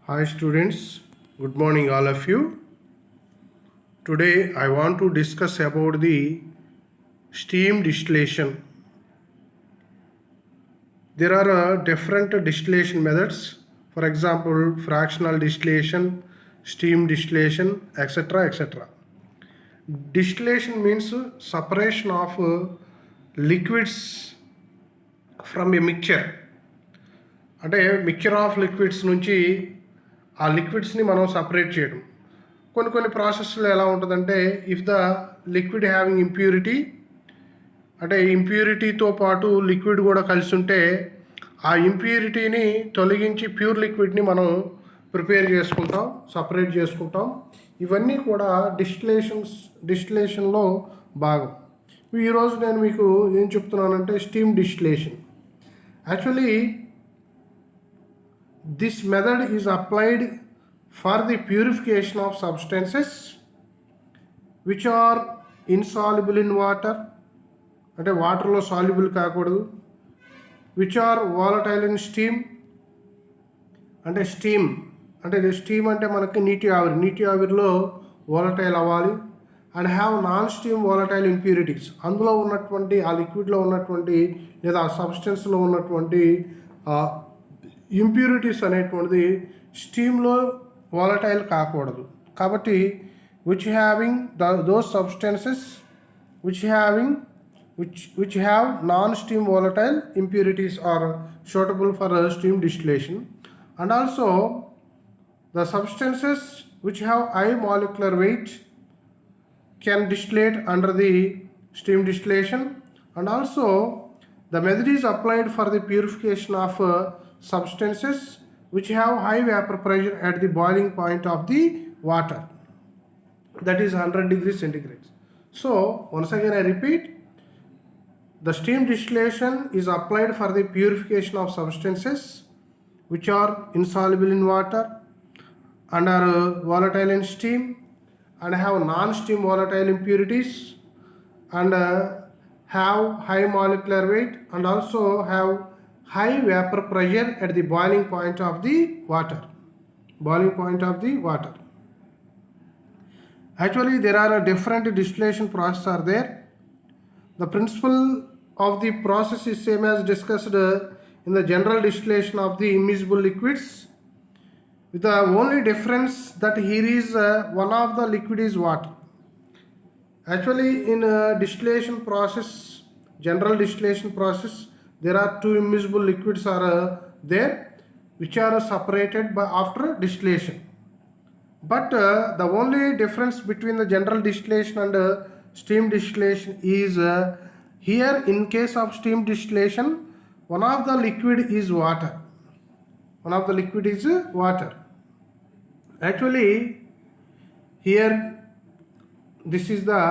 Hi students, good morning all of you. Today I want to discuss about the steam distillation. There are different distillation methods, for example fractional distillation, steam distillation, etc. etc. Distillation means separation of liquids from a mixture. అంటే mixture of liquids నుంచి ఆ లిక్విడ్స్ని మనం separate చేయడం. కొన్ని ప్రాసెస్లో ఎలా ఉంటుందంటే, if the liquid having impurity, అంటే ఇంప్యూరిటీతో పాటు లిక్విడ్ కూడా కలిసి ఉంటే ఆ ఇంప్యూరిటీని తొలగించి ప్యూర్ లిక్విడ్ని మనం ప్రిపేర్ చేసుకుంటాం, సపరేట్ చేసుకుంటాం. ఇవన్నీ కూడా డిస్టిలేషన్లో భాగం. ఈరోజు నేను మీకు ఏం చెప్తున్నానంటే steam distillation. Actually this method is applied for the purification of substances which are insoluble in water, అంటే వాటర్లో సాల్యుబుల్ కాకూడదు, which are volatile in steam, అంటే స్టీమ్ అంటే మనకి నీటి ఆవిరిలో వాలటైల్ అవ్వాలి. And have non steam volatile impurities, అందులో ఉన్నటువంటి ఆ లిక్విడ్లో ఉన్నటువంటి లేదా ఆ సబ్స్టెన్స్లో ఉన్నటువంటి ఇంప్యూరిటీస్ అనేటువంటిది స్టీమ్లో వాలటైల్ కాకూడదు. కాబట్టి which having those substances which have non-steam volatile impurities are suitable for steam distillation. And also the substances which have high molecular weight can distillate under the steam distillation. And also the method is applied for the purification of substances which have high vapor pressure at the boiling point of the water, that is 100 degrees centigrade. So once again I repeat, the steam distillation is applied for the purification of substances which are insoluble in water and are volatile in steam and have non-steam volatile impurities and have high molecular weight and also have high vapor pressure at the boiling point of the water. Actually there are different distillation processes are there. The principle of the process is same as discussed in the general distillation of the immiscible liquids, with the only difference that here is one of the liquid is water. Actually in distillation process, general distillation process, there are two immiscible liquids are there which are separated by after distillation. But the only difference between the general distillation and steam distillation is here in case of steam distillation one of the liquid is water. Actually here this is the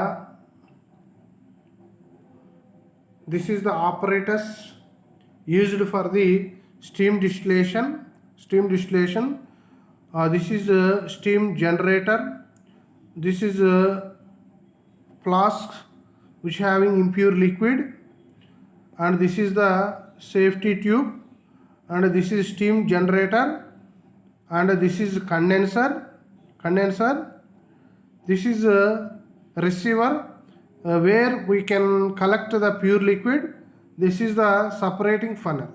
apparatus used for the steam distillation. This is a steam generator. This is a flask which having impure liquid, and this is the safety tube, and this is steam generator, and this is condenser. This is a receiver where we can collect the pure liquid. This is the separating funnel.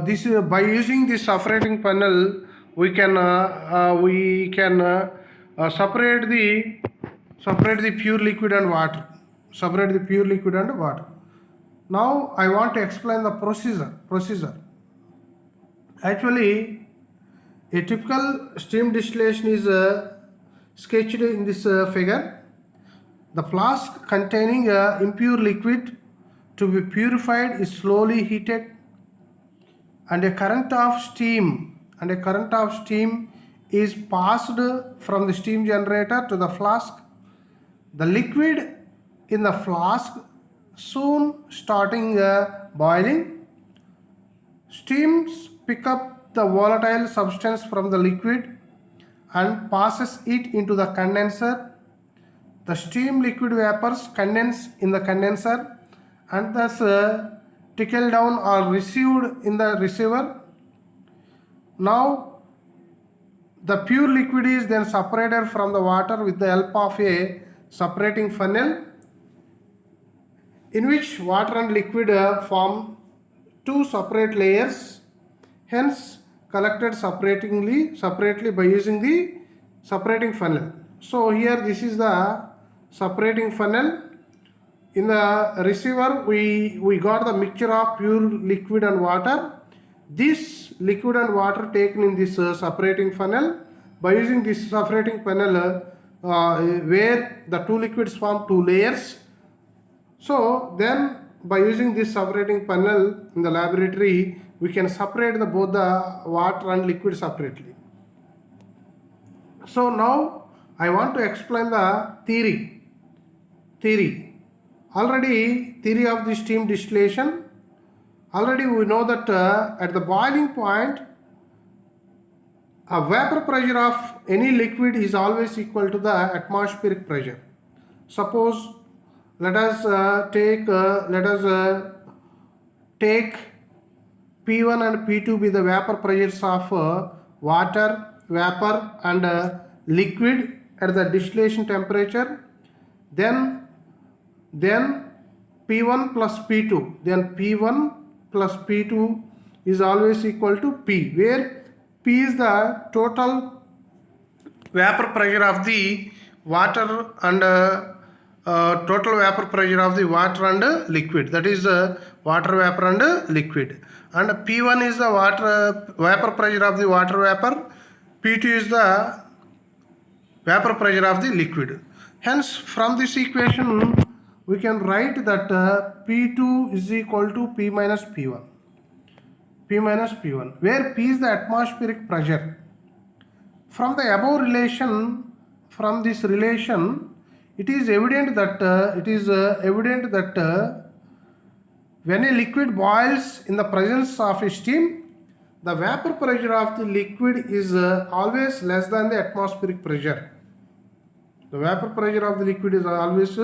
This by using this separating funnel we can separate the pure liquid and water. Now I want to explain the procedure. Actually a typical steam distillation is sketched in this figure. The flask containing impure liquid to be purified is slowly heated, and a current of steam is passed from the steam generator to the flask. The liquid in the flask soon starting boiling. Steams pick up the volatile substance from the liquid and passes it into the condenser. The steam liquid vapors condense in the condenser and thus trickle down or received in the receiver. Now the pure liquid is then separated from the water with the help of a separating funnel, in which water and liquid form two separate layers, hence collected separately by using the separating funnel. So here this is the separating funnel. In the receiver we got the mixture of pure liquid and water. This liquid and water taken in this separating funnel. By using this separating funnel where the two liquids form two layers, so then by using this separating funnel in the laboratory, we can separate both the water and liquid separately. So now I want to explain the theory. Already theory of the steam distillation. Already we know that at the boiling point, a vapor pressure of any liquid is always equal to the atmospheric pressure. Suppose let us take P1 and P2 be the vapor pressures of water, vapor and liquid at the distillation temperature. Then P1 plus P2, then P1 plus P2 is always equal to P, where P is the total vapor pressure of the water and total vapor pressure of the water and liquid, that is water vapor and liquid, and P1 is the water vapor pressure of the water vapor, P2 is the vapor pressure of the liquid. Hence from this equation we can write that P2 is equal to P minus P1, where P is the atmospheric pressure. From the above relation, it is evident that when a liquid boils in the presence of a steam, the vapor pressure of the liquid is always less than the atmospheric pressure. The vapor pressure of the liquid is always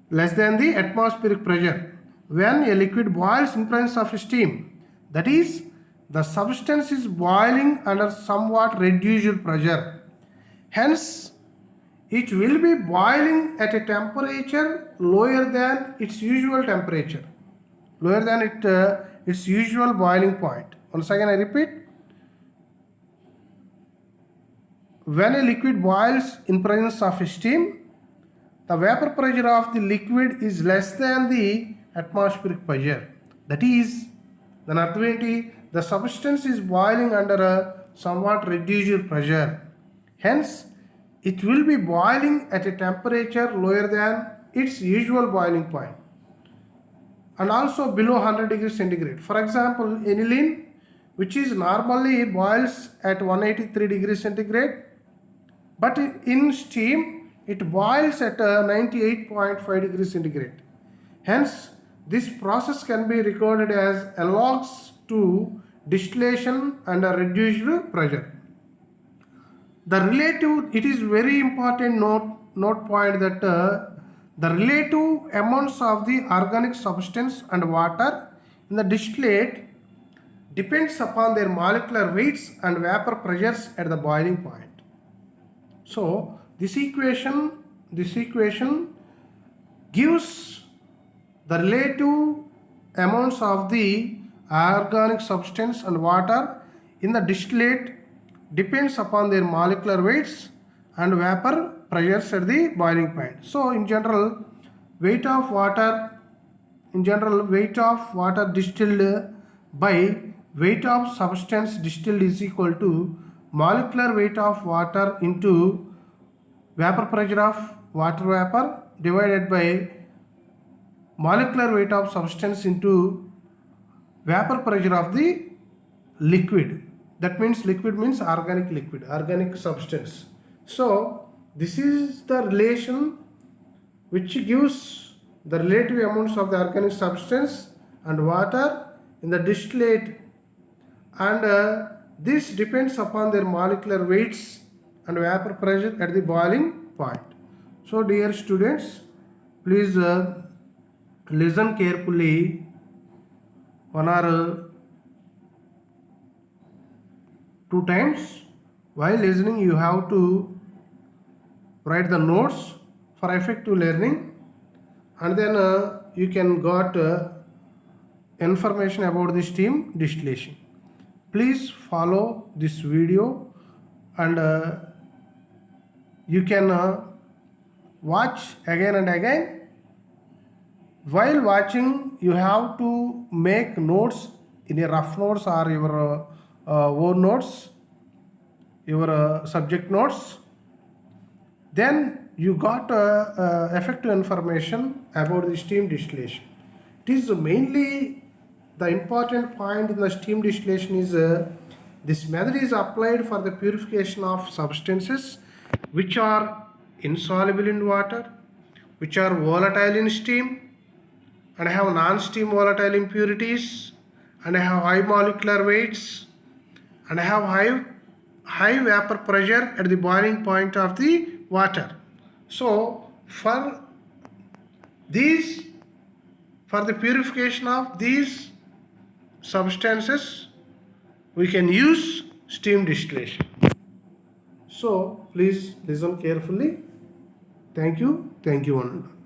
less than the atmospheric pressure when a liquid boils in presence of steam. That is, the substance is boiling under somewhat reduced pressure. Hence, it will be boiling at a temperature lower than its usual temperature, lower than its usual boiling point. Once again I repeat, when a liquid boils in presence of steam, the vapor pressure of the liquid is less than the atmospheric pressure. That is, then the substance is boiling under a somewhat reduced pressure. Hence, it will be boiling at a temperature lower than its usual boiling point and also below 100 degrees centigrade. For example, aniline, which is normally boils at 183 degrees centigrade, but in steam it boils at 98.5 degrees centigrade. Hence, this process can be recorded as analogs to distillation under reduced pressure. It is very important note point that the relative amounts of the organic substance and water in the distillate depends upon their molecular weights and vapor pressures at the boiling point. So this equation gives the relative amounts of the organic substance and water in the distillate depends upon their molecular weights and vapor pressures at the boiling point. So in general, weight of water distilled by weight of substance distilled is equal to molecular weight of water into vapor pressure of water vapor divided by molecular weight of substance into vapor pressure of the liquid. That means liquid means organic substance. So this is the relation which gives the relative amounts of the organic substance and water in the distillate, and this depends upon their molecular weights and vapor pressure at the boiling point. So dear students, please listen carefully. One or 2 times. While listening, you have to write the notes for effective learning, and then you can got information about the steam distillation. Please follow this video, and you can watch again and again. While watching, you have to make notes in a rough notes or your own notes, your subject notes. Then you got effective information about the steam distillation. It is mainly the important point in the steam distillation is this method is applied for the purification of substances which are insoluble in water, which are volatile in steam, and have non-steam volatile impurities, and have high molecular weights, and have high vapor pressure at the boiling point of the water. So for these, for the purification of these substances, we can use steam distillation. So please listen carefully. Thank you one and all.